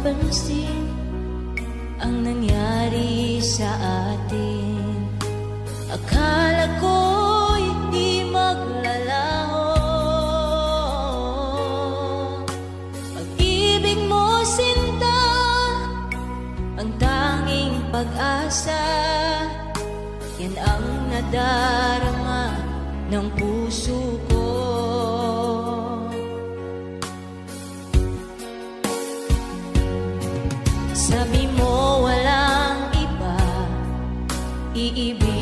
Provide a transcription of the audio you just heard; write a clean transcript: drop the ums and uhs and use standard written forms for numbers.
napansin ang nangyari sa atin. Akala ko'y di maglalaho, pag-ibig mo sinta ang tanging pag-asa. Yan ang nadarama ng puso ko. Sabi mo walang iba, iibig